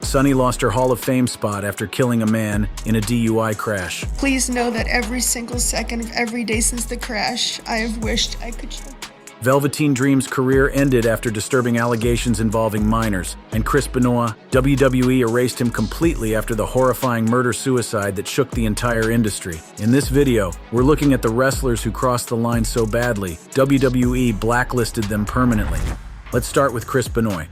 Sunny lost her Hall of Fame spot after killing a man in a DUI crash. Please know that every single second of every day since the crash, I have wished I could choke. Velveteen Dream's career ended after disturbing allegations involving minors, and Chris Benoit, WWE erased him completely after the horrifying murder-suicide that shook the entire industry. In this video, we're looking at the wrestlers who crossed the line so badly, WWE blacklisted them permanently. Let's start with Chris Benoit.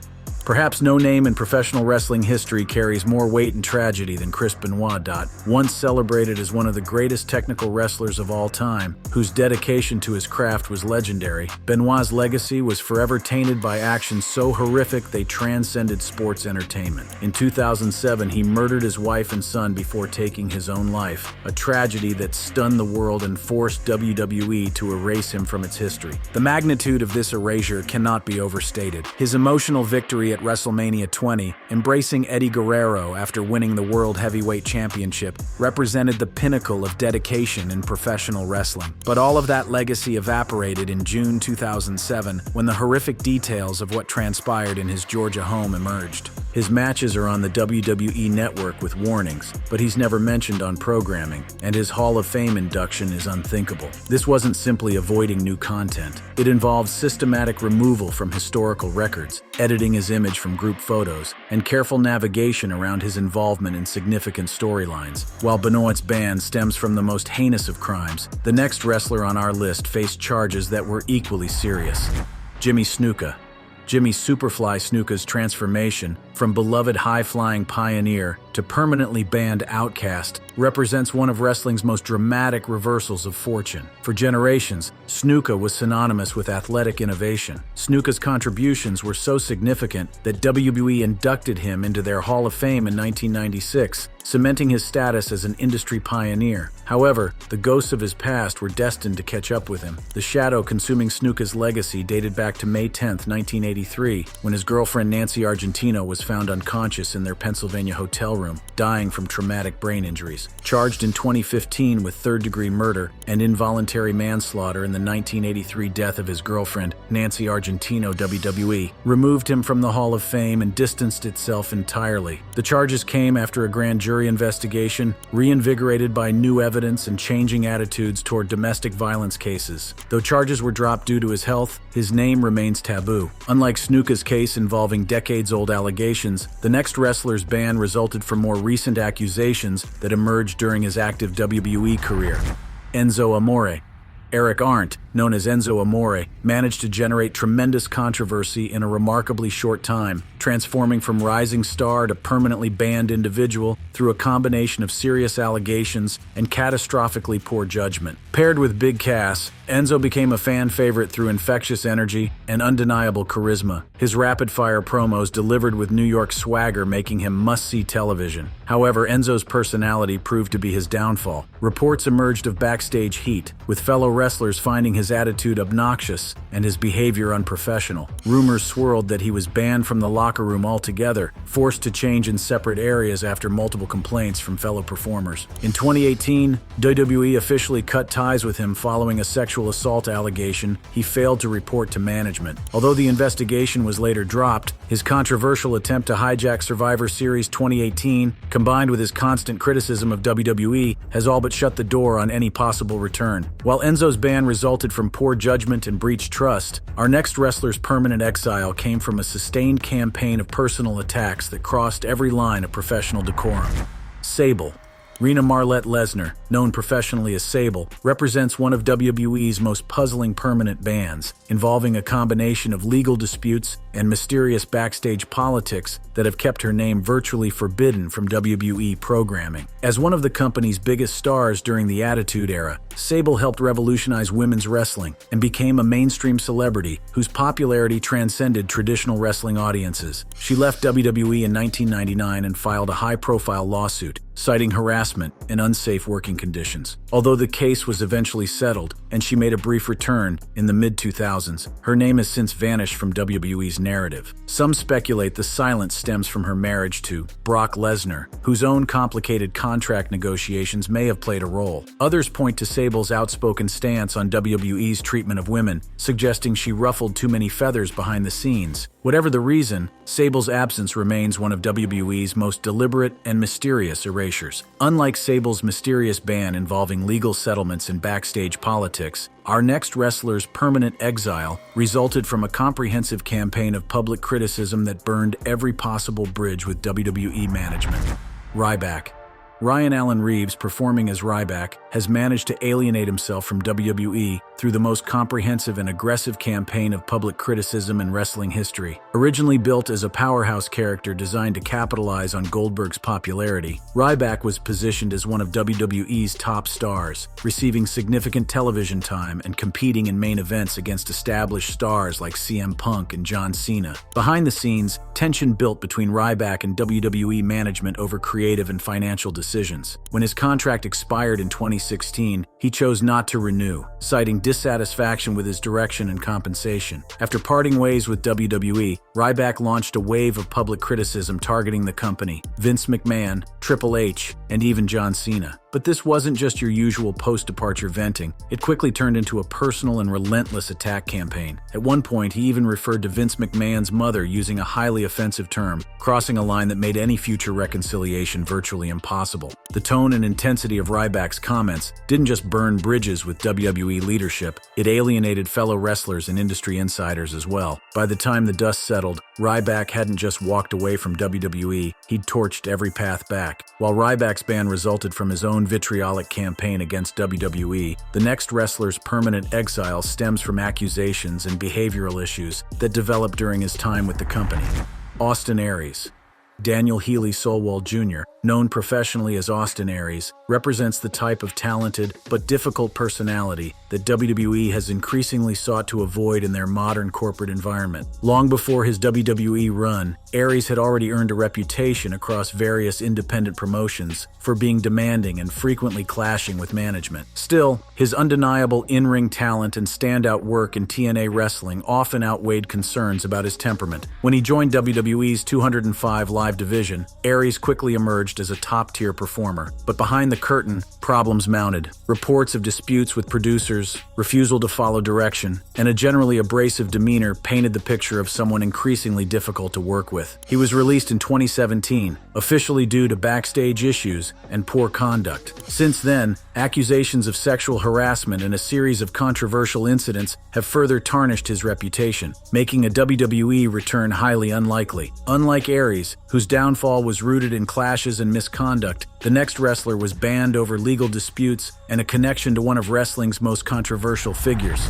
Perhaps no name in professional wrestling history carries more weight and tragedy than Chris Benoit. Once celebrated as one of the greatest technical wrestlers of all time, whose dedication to his craft was legendary, Benoit's legacy was forever tainted by actions so horrific they transcended sports entertainment. In 2007, he murdered his wife and son before taking his own life, a tragedy that stunned the world and forced WWE to erase him from its history. The magnitude of this erasure cannot be overstated. His emotional victory at WrestleMania 20, embracing Eddie Guerrero after winning the World Heavyweight Championship, represented the pinnacle of dedication in professional wrestling. But all of that legacy evaporated in June 2007 when the horrific details of what transpired in his Georgia home emerged. His matches are on the WWE Network with warnings, but he's never mentioned on programming, and his Hall of Fame induction is unthinkable. This wasn't simply avoiding new content. It involved systematic removal from historical records, editing his image from group photos, and careful navigation around his involvement in significant storylines. While Benoit's ban stems from the most heinous of crimes, the next wrestler on our list faced charges that were equally serious. Jimmy Snuka. Jimmy Superfly Snuka's transformation from beloved high-flying pioneer to permanently banned outcast represents one of wrestling's most dramatic reversals of fortune. For generations, Snuka was synonymous with athletic innovation. Snuka's contributions were so significant that WWE inducted him into their Hall of Fame in 1996, cementing his status as an industry pioneer. However, the ghosts of his past were destined to catch up with him. The shadow consuming Snuka's legacy dated back to May 10, 1983, when his girlfriend Nancy Argentino was found unconscious in their Pennsylvania hotel room, dying from traumatic brain injuries. Charged in 2015 with third-degree murder and involuntary manslaughter in the 1983 death of his girlfriend, Nancy Argentino, WWE removed him from the Hall of Fame and distanced itself entirely. The charges came after a grand jury investigation, reinvigorated by new evidence and changing attitudes toward domestic violence cases. Though charges were dropped due to his health, his name remains taboo. Unlike Snuka's case involving decades-old allegations, the next wrestler's ban resulted from more recent accusations that emerged during his active WWE career. Enzo Amore. Eric Arndt, known as Enzo Amore, managed to generate tremendous controversy in a remarkably short time, transforming from rising star to permanently banned individual through a combination of serious allegations and catastrophically poor judgment. Paired with Big Cass, Enzo became a fan favorite through infectious energy and undeniable charisma. His rapid-fire promos delivered with New York swagger making him must-see television. However, Enzo's personality proved to be his downfall. Reports emerged of backstage heat, with fellow wrestlers finding his attitude obnoxious and his behavior unprofessional. Rumors swirled that he was banned from the locker room altogether, forced to change in separate areas after multiple complaints from fellow performers. In 2018, WWE officially cut ties with him following a sexual assault allegation he failed to report to management. Although the investigation was later dropped, his controversial attempt to hijack Survivor Series 2018, combined with his constant criticism of WWE, has all but shut the door on any possible return. While Enzo's ban resulted from poor judgment and breached trust, our next wrestler's permanent exile came from a sustained campaign of personal attacks that crossed every line of professional decorum. Sable. Rena Marlette Lesnar, known professionally as Sable, represents one of WWE's most puzzling permanent bans, involving a combination of legal disputes and mysterious backstage politics that have kept her name virtually forbidden from WWE programming. As one of the company's biggest stars during the Attitude Era, Sable helped revolutionize women's wrestling and became a mainstream celebrity whose popularity transcended traditional wrestling audiences. She left WWE in 1999 and filed a high-profile lawsuit, citing harassment and unsafe working conditions. Although the case was eventually settled and she made a brief return in the mid-2000s, her name has since vanished from WWE's narrative. Some speculate the silence stems from her marriage to Brock Lesnar, whose own complicated contract negotiations may have played a role. Others point to Sable's outspoken stance on WWE's treatment of women, suggesting she ruffled too many feathers behind the scenes. Whatever the reason, Sable's absence remains one of WWE's most deliberate and mysterious erasures. Unlike Sable's mysterious ban involving legal settlements and backstage politics, our next wrestler's permanent exile resulted from a comprehensive campaign of public criticism that burned every possible bridge with WWE management. Ryback. Ryan Allen Reeves, performing as Ryback, has managed to alienate himself from WWE through the most comprehensive and aggressive campaign of public criticism in wrestling history. Originally built as a powerhouse character designed to capitalize on Goldberg's popularity, Ryback was positioned as one of WWE's top stars, receiving significant television time and competing in main events against established stars like CM Punk and John Cena. Behind the scenes, tension built between Ryback and WWE management over creative and financial decisions. When his contract expired in 2016, he chose not to renew, citing dissatisfaction with his direction and compensation. After parting ways with WWE, Ryback launched a wave of public criticism targeting the company, Vince McMahon, Triple H, and even John Cena. But this wasn't just your usual post-departure venting. It quickly turned into a personal and relentless attack campaign. At one point, he even referred to Vince McMahon's mother using a highly offensive term, crossing a line that made any future reconciliation virtually impossible. The tone and intensity of Ryback's comments didn't just burn bridges with WWE leadership, it alienated fellow wrestlers and industry insiders as well. By the time the dust settled, Ryback hadn't just walked away from WWE, he'd torched every path back. While Ryback's ban resulted from his own vitriolic campaign against WWE, the next wrestler's permanent exile stems from accusations and behavioral issues that developed during his time with the company. Austin Aries. Daniel Healy Solwall Jr., known professionally as Austin Aries, represents the type of talented but difficult personality that WWE has increasingly sought to avoid in their modern corporate environment. Long before his WWE run, Aries had already earned a reputation across various independent promotions for being demanding and frequently clashing with management. Still, his undeniable in-ring talent and standout work in TNA wrestling often outweighed concerns about his temperament. When he joined WWE's 205 Live division, Aries quickly emerged as a top-tier performer. But behind the curtain, problems mounted. Reports of disputes with producers, refusal to follow direction, and a generally abrasive demeanor painted the picture of someone increasingly difficult to work with. He was released in 2017, officially due to backstage issues and poor conduct. Since then, accusations of sexual harassment and a series of controversial incidents have further tarnished his reputation, making a WWE return highly unlikely. Unlike Aries, whose downfall was rooted in clashes and misconduct, the next wrestler was banned over legal disputes and a connection to one of wrestling's most controversial figures,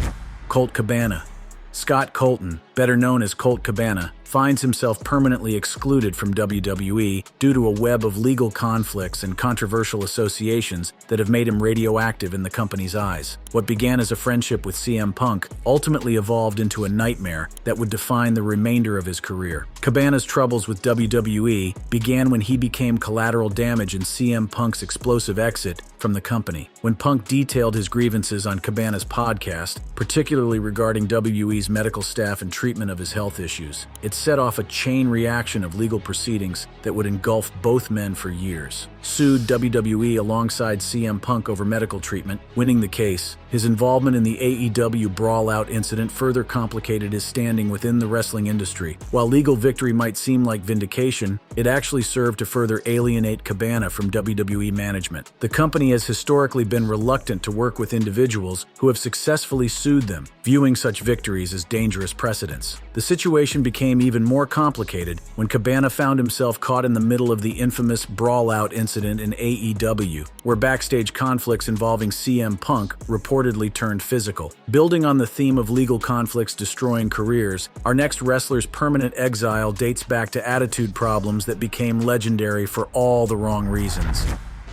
Colt Cabana. Scott Colton, better known as Colt Cabana, finds himself permanently excluded from WWE due to a web of legal conflicts and controversial associations that have made him radioactive in the company's eyes. What began as a friendship with CM Punk ultimately evolved into a nightmare that would define the remainder of his career. Cabana's troubles with WWE began when he became collateral damage in CM Punk's explosive exit from the company. When Punk detailed his grievances on Cabana's podcast, particularly regarding WWE's medical staff and treatment of his health issues, it set off a chain reaction of legal proceedings that would engulf both men for years. Sued WWE alongside CM Punk over medical treatment, winning the case. His involvement in the AEW Brawl-Out incident further complicated his standing within the wrestling industry. While legal victory might seem like vindication, it actually served to further alienate Cabana from WWE management. The company has historically been reluctant to work with individuals who have successfully sued them, viewing such victories as dangerous precedents. The situation became even more complicated when Cabana found himself caught in the middle of the infamous Brawl-Out incident in AEW, where backstage conflicts involving CM Punk reportedly turned physical. Building on the theme of legal conflicts destroying careers, our next wrestler's permanent exile dates back to attitude problems that became legendary for all the wrong reasons.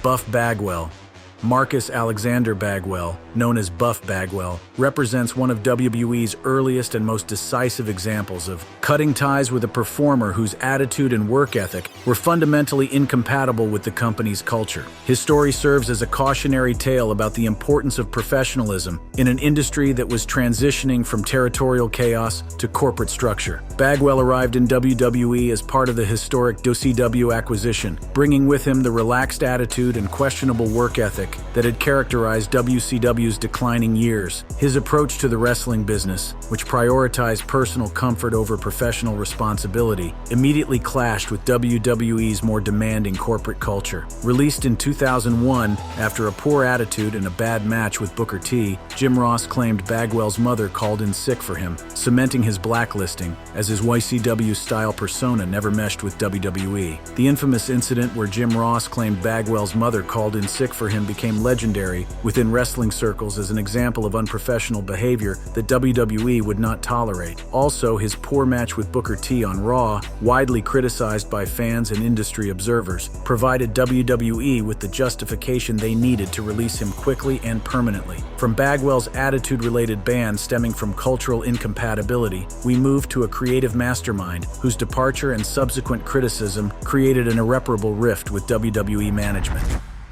Buff Bagwell. Marcus Alexander Bagwell, known as Buff Bagwell, represents one of WWE's earliest and most decisive examples of cutting ties with a performer whose attitude and work ethic were fundamentally incompatible with the company's culture. His story serves as a cautionary tale about the importance of professionalism in an industry that was transitioning from territorial chaos to corporate structure. Bagwell arrived in WWE as part of the historic WCW acquisition, bringing with him the relaxed attitude and questionable work ethic that had characterized WCW's declining years. His approach to the wrestling business, which prioritized personal comfort over professional responsibility, immediately clashed with WWE's more demanding corporate culture. Released in 2001 after a poor attitude and a bad match with Booker T, Jim Ross claimed Bagwell's mother called in sick for him, cementing his blacklisting, as his YCW-style persona never meshed with WWE. The infamous incident where Jim Ross claimed Bagwell's mother called in sick for him became legendary within wrestling circles as an example of unprofessional behavior that WWE would not tolerate. Also, his poor match with Booker T on Raw, widely criticized by fans and industry observers, provided WWE with the justification they needed to release him quickly and permanently. From Bagwell's attitude-related ban stemming from cultural incompatibility, we moved to a creative mastermind whose departure and subsequent criticism created an irreparable rift with WWE management.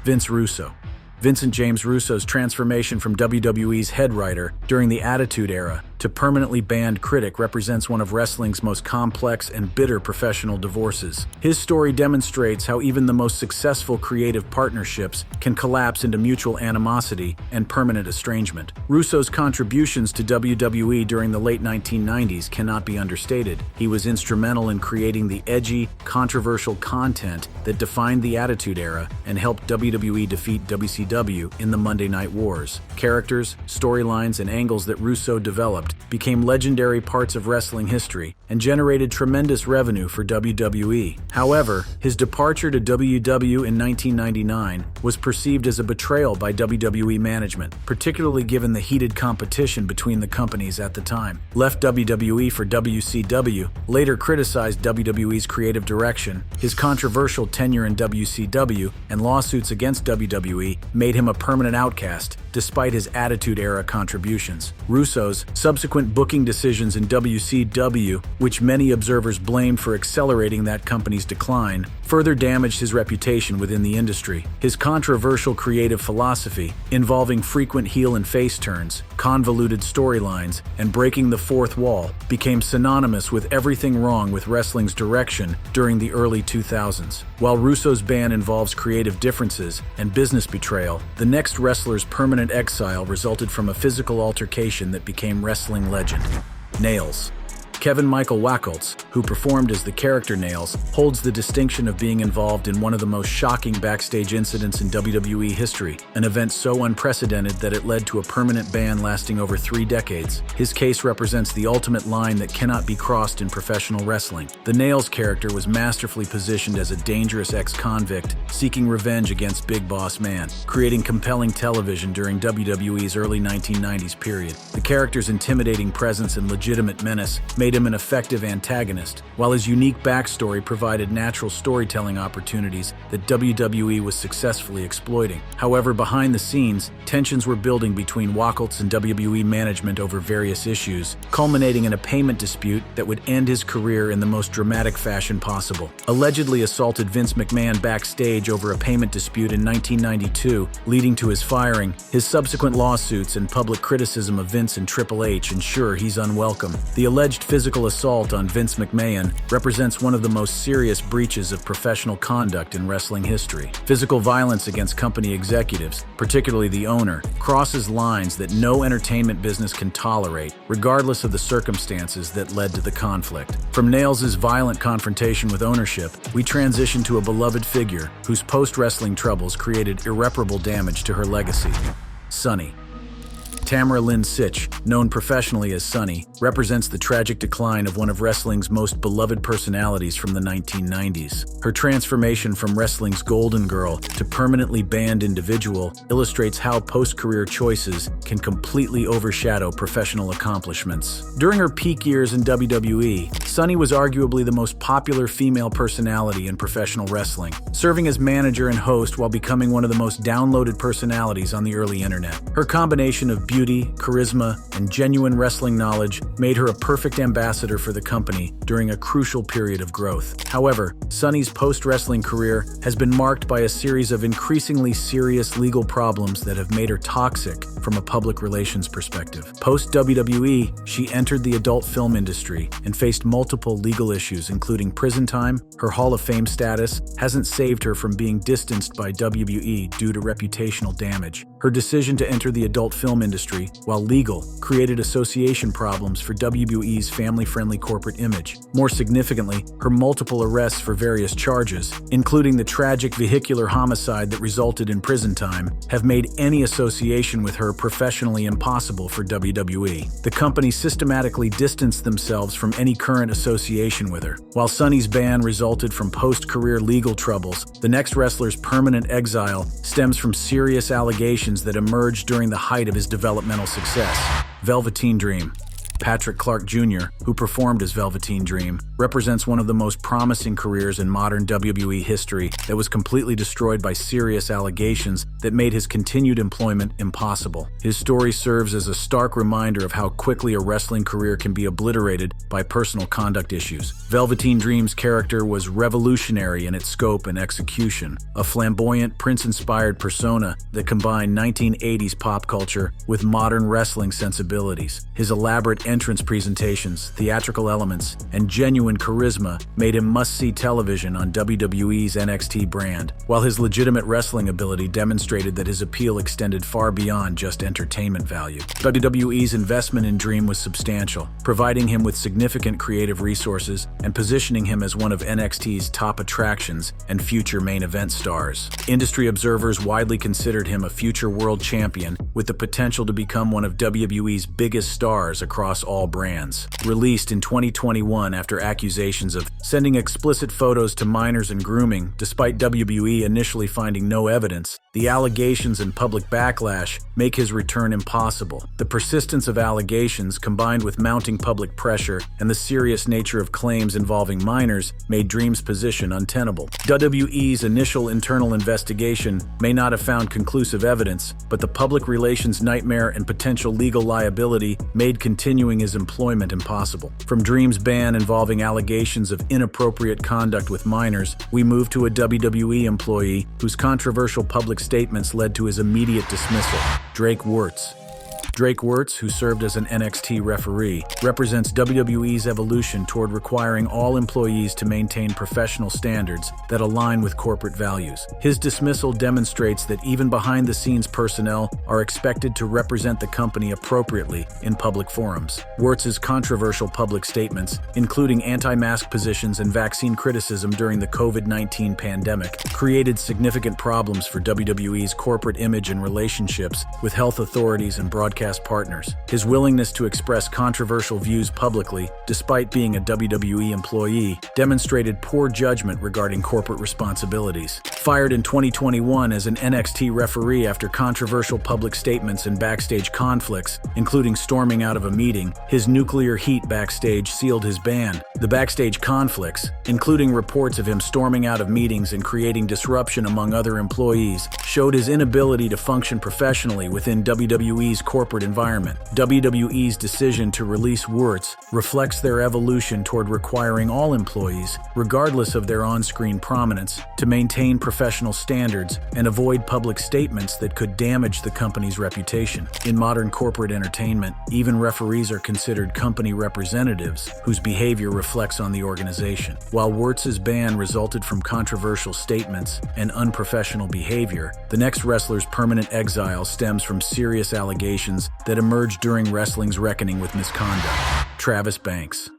Vince Russo. Vincent James Russo's transformation from WWE's head writer during the Attitude Era to permanently banned critic represents one of wrestling's most complex and bitter professional divorces. His story demonstrates how even the most successful creative partnerships can collapse into mutual animosity and permanent estrangement. Russo's contributions to WWE during the late 1990s cannot be understated. He was instrumental in creating the edgy, controversial content that defined the Attitude Era and helped WWE defeat WCW in the Monday Night Wars. Characters, storylines, and angles that Russo developed became legendary parts of wrestling history and generated tremendous revenue for WWE. However, his departure to WW in 1999 was perceived as a betrayal by WWE management, particularly given the heated competition between the companies at the time. Left WWE for WCW, later criticized WWE's creative direction. His controversial tenure in WCW and lawsuits against WWE made him a permanent outcast, despite his Attitude Era contributions. Russo's subsequent booking decisions in WCW, which many observers blamed for accelerating that company's decline, further damaged his reputation within the industry. His controversial creative philosophy, involving frequent heel and face turns, convoluted storylines, and breaking the fourth wall, became synonymous with everything wrong with wrestling's direction during the early 2000s. While Russo's ban involves creative differences and business betrayal, the next wrestler's permanent exile resulted from a physical altercation that became wrestling legend. Nailz. Kevin Michael Wuertz, who performed as the character Nailz, holds the distinction of being involved in one of the most shocking backstage incidents in WWE history, an event so unprecedented that it led to a permanent ban lasting over 3 decades. His case represents the ultimate line that cannot be crossed in professional wrestling. The Nailz character was masterfully positioned as a dangerous ex-convict seeking revenge against Big Boss Man, creating compelling television during WWE's early 1990s period. The character's intimidating presence and legitimate menace made him an effective antagonist, while his unique backstory provided natural storytelling opportunities that WWE was successfully exploiting. However, behind the scenes, tensions were building between Wuertz and WWE management over various issues, culminating in a payment dispute that would end his career in the most dramatic fashion possible. Allegedly assaulted Vince McMahon backstage over a payment dispute in 1992, leading to his firing, his subsequent lawsuits and public criticism of Vince and Triple H ensure he's unwelcome. The alleged physical assault on Vince McMahon represents one of the most serious breaches of professional conduct in wrestling history. Physical violence against company executives, particularly the owner, crosses lines that no entertainment business can tolerate, regardless of the circumstances that led to the conflict. From Nailz's violent confrontation with ownership, we transition to a beloved figure whose post-wrestling troubles created irreparable damage to her legacy. Sunny. Tamara Lynn Sitch, known professionally as Sunny, represents the tragic decline of one of wrestling's most beloved personalities from the 1990s. Her transformation from wrestling's golden girl to permanently banned individual illustrates how post-career choices can completely overshadow professional accomplishments. During her peak years in WWE, Sunny was arguably the most popular female personality in professional wrestling, serving as manager and host while becoming one of the most downloaded personalities on the early internet. Her combination of beauty, charisma, and genuine wrestling knowledge made her a perfect ambassador for the company during a crucial period of growth. However, Sunny's post-wrestling career has been marked by a series of increasingly serious legal problems that have made her toxic from a public relations perspective. Post-WWE, she entered the adult film industry and faced multiple legal issues, including prison time. Her Hall of Fame status hasn't saved her from being distanced by WWE due to reputational damage. Her decision to enter the adult film industry, while legal, created association problems for WWE's family-friendly corporate image. More significantly, her multiple arrests for various charges, including the tragic vehicular homicide that resulted in prison time, have made any association with her professionally impossible for WWE. The company systematically distanced themselves from any current association with her. While Sunny's ban resulted from post-career legal troubles, the next wrestler's permanent exile stems from serious allegations that emerged during the height of his developmental success. Velveteen Dream. Patrick Clark Jr., who performed as Velveteen Dream, represents one of the most promising careers in modern WWE history that was completely destroyed by serious allegations that made his continued employment impossible. His story serves as a stark reminder of how quickly a wrestling career can be obliterated by personal conduct issues. Velveteen Dream's character was revolutionary in its scope and execution, a flamboyant, Prince-inspired persona that combined 1980s pop culture with modern wrestling sensibilities. His elaborate entrance presentations, theatrical elements, and genuine charisma made him must-see television on WWE's NXT brand, while his legitimate wrestling ability demonstrated that his appeal extended far beyond just entertainment value. WWE's investment in Dream was substantial, providing him with significant creative resources and positioning him as one of NXT's top attractions and future main event stars. Industry observers widely considered him a future world champion with the potential to become one of WWE's biggest stars across all brands. Released in 2021 after accusations of sending explicit photos to minors and grooming, despite WWE initially finding no evidence, the allegations and public backlash make his return impossible. The persistence of allegations, combined with mounting public pressure and the serious nature of claims involving minors, made Dream's position untenable. WWE's initial internal investigation may not have found conclusive evidence, but the public relations nightmare and potential legal liability made continuing his employment impossible. From Dream's ban involving allegations of inappropriate conduct with minors, we move to a WWE employee whose controversial public statements led to his immediate dismissal, Drake Wuertz. Drake Wuertz, who served as an NXT referee, represents WWE's evolution toward requiring all employees to maintain professional standards that align with corporate values. His dismissal demonstrates that even behind-the-scenes personnel are expected to represent the company appropriately in public forums. Wuertz's controversial public statements, including anti-mask positions and vaccine criticism during the COVID-19 pandemic, created significant problems for WWE's corporate image and relationships with health authorities and broadcast partners. His willingness to express controversial views publicly, despite being a WWE employee, demonstrated poor judgment regarding corporate responsibilities. Fired in 2021 as an NXT referee after controversial public statements and backstage conflicts, including storming out of a meeting, his nuclear heat backstage sealed his ban. The backstage conflicts, including reports of him storming out of meetings and creating disruption among other employees, showed his inability to function professionally within WWE's corporate environment. WWE's decision to release Wuertz reflects their evolution toward requiring all employees, regardless of their on-screen prominence, to maintain professional standards and avoid public statements that could damage the company's reputation. In modern corporate entertainment, even referees are considered company representatives whose behavior reflects on the organization. While Wuertz's ban resulted from controversial statements and unprofessional behavior, the next wrestler's permanent exile stems from serious allegations that emerged during wrestling's reckoning with misconduct. Travis Banks.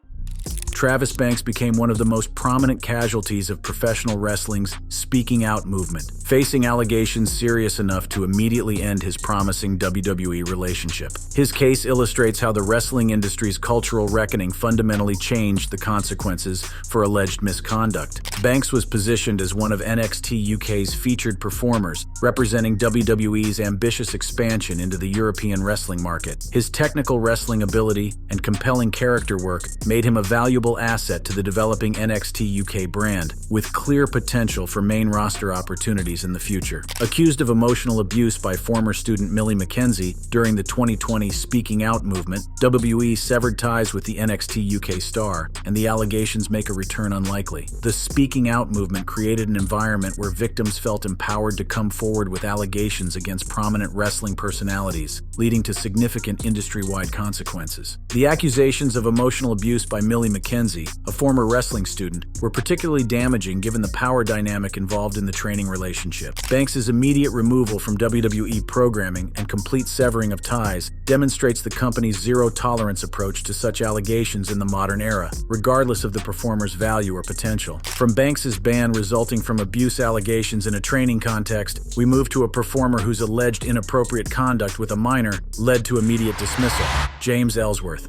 Travis Banks became one of the most prominent casualties of professional wrestling's speaking out movement, facing allegations serious enough to immediately end his promising WWE relationship. His case illustrates how the wrestling industry's cultural reckoning fundamentally changed the consequences for alleged misconduct. Banks was positioned as one of NXT UK's featured performers, representing WWE's ambitious expansion into the European wrestling market. His technical wrestling ability and compelling character work made him a valuable asset to the developing NXT UK brand, with clear potential for main roster opportunities in the future. Accused of emotional abuse by former student Millie McKenzie during the 2020 Speaking Out movement, WWE severed ties with the NXT UK star, and the allegations make a return unlikely. The Speaking Out movement created an environment where victims felt empowered to come forward with allegations against prominent wrestling personalities, leading to significant industry-wide consequences. The accusations of emotional abuse by Millie McKenzie, a former wrestling student, were particularly damaging given the power dynamic involved in the training relationship. Banks' immediate removal from WWE programming and complete severing of ties demonstrates the company's zero-tolerance approach to such allegations in the modern era, regardless of the performer's value or potential. From Banks' ban resulting from abuse allegations in a training context, we move to a performer whose alleged inappropriate conduct with a minor led to immediate dismissal: James Ellsworth.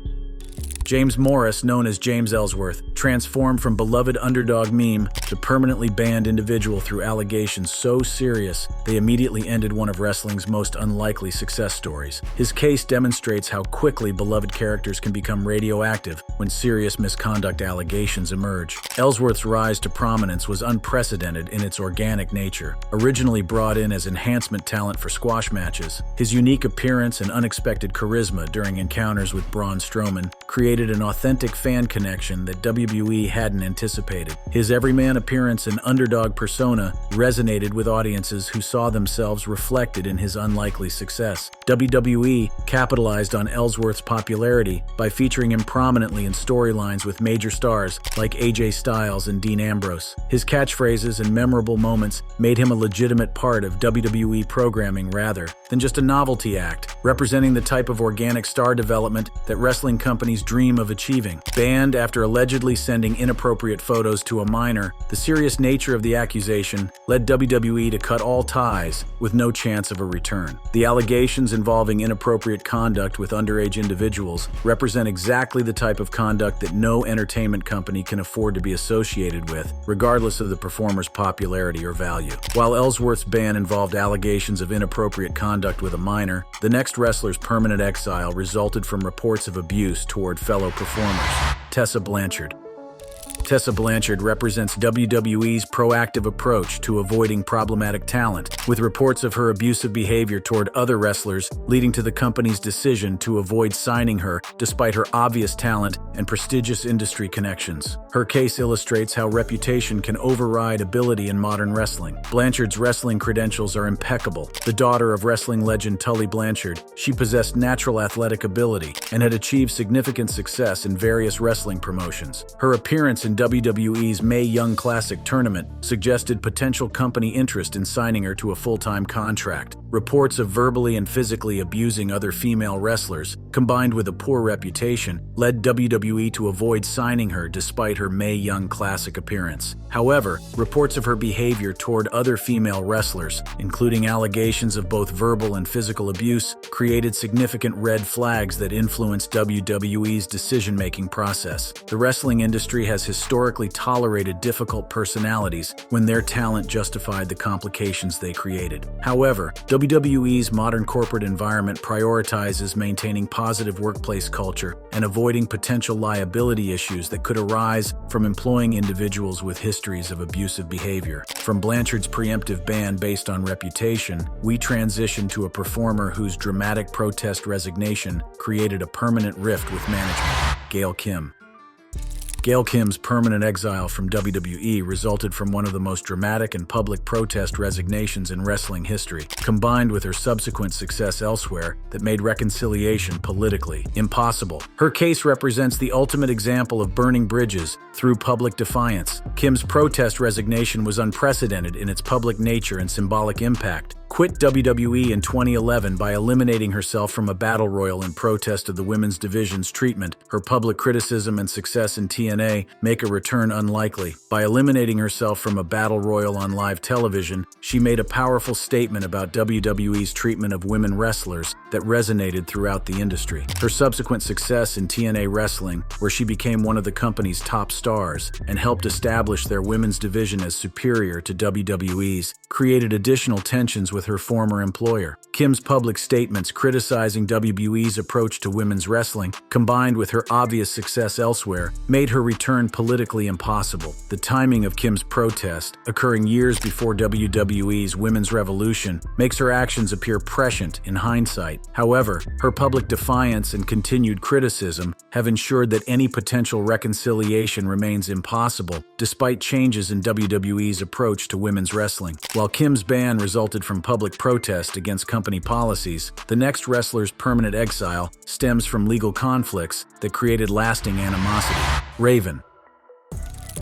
James Morris, known as James Ellsworth, transformed from beloved underdog meme to permanently banned individual through allegations so serious they immediately ended one of wrestling's most unlikely success stories. His case demonstrates how quickly beloved characters can become radioactive when serious misconduct allegations emerge. Ellsworth's rise to prominence was unprecedented in its organic nature. Originally brought in as enhancement talent for squash matches, his unique appearance and unexpected charisma during encounters with Braun Strowman created an authentic fan connection that WWE hadn't anticipated. His everyman appearance and underdog persona resonated with audiences who saw themselves reflected in his unlikely success. WWE capitalized on Ellsworth's popularity by featuring him prominently in storylines with major stars like AJ Styles and Dean Ambrose. His catchphrases and memorable moments made him a legitimate part of WWE programming rather than just a novelty act, representing the type of organic star development that wrestling companies dream of achieving. Banned after allegedly sending inappropriate photos to a minor, the serious nature of the accusation led WWE to cut all ties with no chance of a return. The allegations involving inappropriate conduct with underage individuals represent exactly the type of conduct that no entertainment company can afford to be associated with, regardless of the performer's popularity or value. While Ellsworth's ban involved allegations of inappropriate conduct with a minor, the next wrestler's permanent exile resulted from reports of abuse toward fellow performers: Tessa Blanchard. Tessa Blanchard represents WWE's proactive approach to avoiding problematic talent, with reports of her abusive behavior toward other wrestlers leading to the company's decision to avoid signing her despite her obvious talent and prestigious industry connections. Her case illustrates how reputation can override ability in modern wrestling. Blanchard's wrestling credentials are impeccable. The daughter of wrestling legend Tully Blanchard, she possessed natural athletic ability and had achieved significant success in various wrestling promotions. Her appearance in WWE's Mae Young Classic tournament suggested potential company interest in signing her to a full-time contract. Reports of verbally and physically abusing other female wrestlers, combined with a poor reputation, led WWE to avoid signing her despite her Mae Young Classic appearance. However, reports of her behavior toward other female wrestlers, including allegations of both verbal and physical abuse, created significant red flags that influenced WWE's decision-making process. The wrestling industry has historically tolerated difficult personalities when their talent justified the complications they created. However, WWE's modern corporate environment prioritizes maintaining positive workplace culture and avoiding potential liability issues that could arise from employing individuals with histories of abusive behavior. From Blanchard's preemptive ban based on reputation, we transition to a performer whose dramatic protest resignation created a permanent rift with management: Gail Kim. Gail Kim's permanent exile from WWE resulted from one of the most dramatic and public protest resignations in wrestling history, combined with her subsequent success elsewhere that made reconciliation politically impossible. Her case represents the ultimate example of burning bridges through public defiance. Kim's protest resignation was unprecedented in its public nature and symbolic impact, quit WWE in 2011 by eliminating herself from a battle royal in protest of the women's division's treatment. Her public criticism and success in TNA make a return unlikely. By eliminating herself from a battle royal on live television, she made a powerful statement about WWE's treatment of women wrestlers that resonated throughout the industry. Her subsequent success in TNA wrestling, where she became one of the company's top stars and helped establish their women's division as superior to WWE's, created additional tensions with her former employer. Kim's public statements criticizing WWE's approach to women's wrestling, combined with her obvious success elsewhere, made her return politically impossible. The timing of Kim's protest, occurring years before WWE's women's revolution, makes her actions appear prescient in hindsight. However, her public defiance and continued criticism have ensured that any potential reconciliation remains impossible, despite changes in WWE's approach to women's wrestling. While Kim's ban resulted from public protest against company policies, the next wrestler's permanent exile stems from legal conflicts that created lasting animosity. Raven.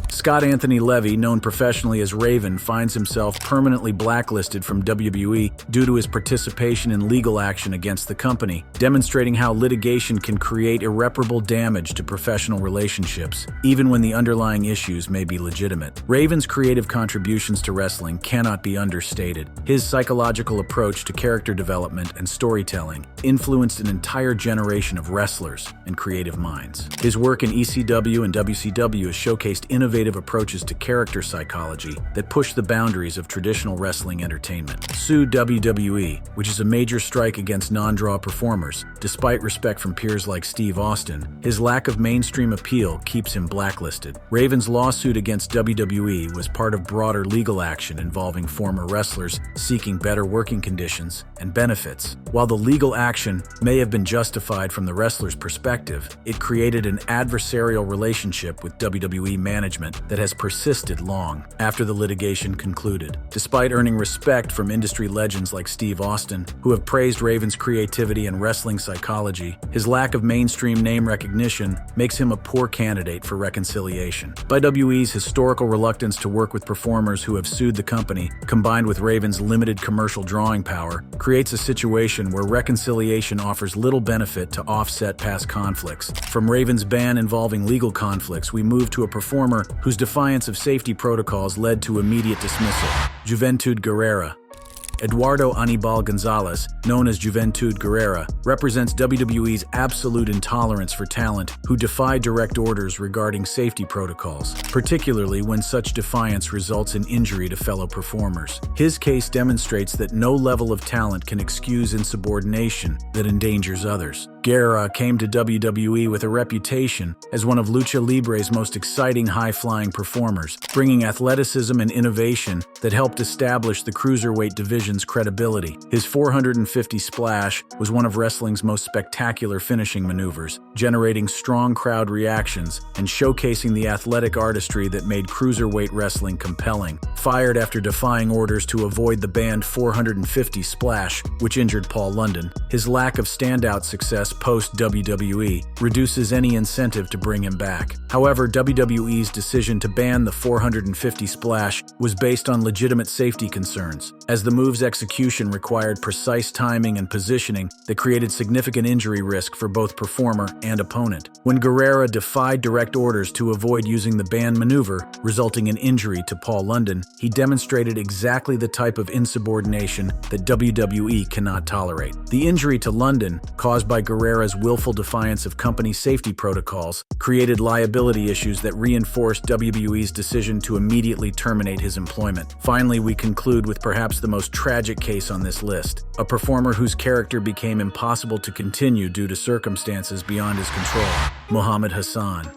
Scott Anthony Levy, known professionally as Raven, finds himself permanently blacklisted from WWE due to his participation in legal action against the company, demonstrating how litigation can create irreparable damage to professional relationships, even when the underlying issues may be legitimate. Raven's creative contributions to wrestling cannot be understated. His psychological approach to character development and storytelling influenced an entire generation of wrestlers and creative minds. His work in ECW and WCW has showcased innovative approaches to character psychology that push the boundaries of traditional wrestling entertainment. Sue WWE, which is a major strike against non-draw performers. Despite respect from peers like Steve Austin, his lack of mainstream appeal keeps him blacklisted. Raven's lawsuit against WWE was part of broader legal action involving former wrestlers seeking better working conditions and benefits. While the legal action may have been justified from the wrestler's perspective, it created an adversarial relationship with WWE management that has persisted long after the litigation concluded. Despite earning respect from industry legends like Steve Austin, who have praised Raven's creativity and wrestling psychology, his lack of mainstream name recognition makes him a poor candidate for reconciliation. WWE's historical reluctance to work with performers who have sued the company, combined with Raven's limited commercial drawing power, creates a situation where reconciliation offers little benefit to offset past conflicts. From Raven's ban involving legal conflicts, we move to a performer whose defiance of safety protocols led to immediate dismissal. Juventud Guerrera. Eduardo Anibal Gonzalez, known as Juventud Guerrera, represents WWE's absolute intolerance for talent who defy direct orders regarding safety protocols, particularly when such defiance results in injury to fellow performers. His case demonstrates that no level of talent can excuse insubordination that endangers others. Guerrera came to WWE with a reputation as one of Lucha Libre's most exciting high-flying performers, bringing athleticism and innovation that helped establish the cruiserweight division's credibility. His 450 splash was one of wrestling's most spectacular finishing maneuvers, generating strong crowd reactions and showcasing the athletic artistry that made cruiserweight wrestling compelling. Fired after defying orders to avoid the banned 450 splash, which injured Paul London, his lack of standout success post-WWE reduces any incentive to bring him back. However, WWE's decision to ban the 450 splash was based on legitimate safety concerns, as the move's execution required precise timing and positioning that created significant injury risk for both performer and opponent. When Guerrera defied direct orders to avoid using the banned maneuver, resulting in injury to Paul London, he demonstrated exactly the type of insubordination that WWE cannot tolerate. The injury to London, caused by Guerrera's willful defiance of company safety protocols, created liability issues that reinforced WWE's decision to immediately terminate his employment. Finally, we conclude with perhaps the most tragic case on this list, a performer whose character became impossible to continue due to circumstances beyond his control: Muhammad Hassan.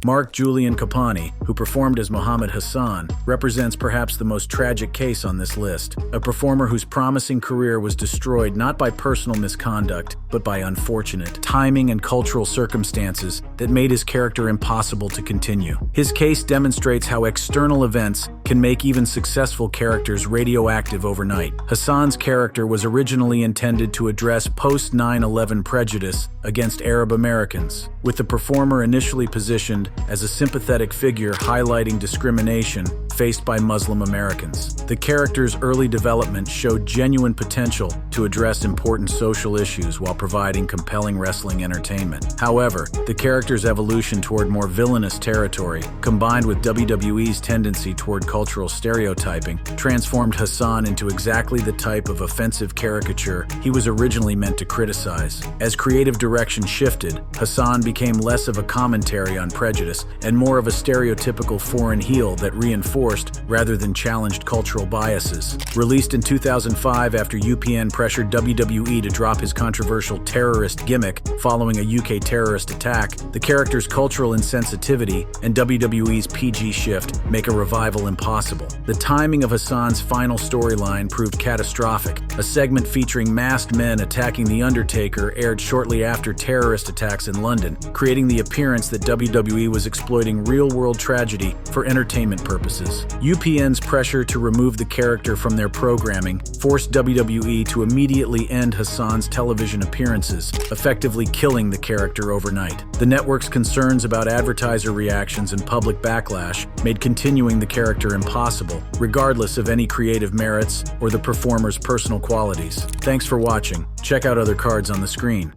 Mark Julian Capani, who performed as Muhammad Hassan, represents perhaps the most tragic case on this list, a performer whose promising career was destroyed not by personal misconduct, but by unfortunate timing and cultural circumstances that made his character impossible to continue. His case demonstrates how external events can make even successful characters radioactive overnight. Hassan's character was originally intended to address post-9/11 prejudice against Arab Americans, with the performer initially positioned as a sympathetic figure highlighting discrimination faced by Muslim Americans. The character's early development showed genuine potential to address important social issues while providing compelling wrestling entertainment. However, the character's evolution toward more villainous territory, combined with WWE's tendency toward cultural stereotyping, transformed Hassan into exactly the type of offensive caricature he was originally meant to criticize. As creative direction shifted, Hassan became less of a commentary on prejudice and more of a stereotypical foreign heel that reinforced rather than challenged cultural biases. Released in 2005 after UPN pressured WWE to drop his controversial terrorist gimmick following a UK terrorist attack, the character's cultural insensitivity and WWE's PG shift make a revival impossible. The timing of Hassan's final storyline proved catastrophic. A segment featuring masked men attacking The Undertaker aired shortly after terrorist attacks in London, creating the appearance that WWE was exploiting real-world tragedy for entertainment purposes. UPN's pressure to remove the character from their programming forced WWE to immediately end Hassan's television appearances, effectively killing the character overnight. The network's concerns about advertiser reactions and public backlash made continuing the character impossible, regardless of any creative merits or the performer's personal qualities. Thanks for watching. Check out other cards on the screen.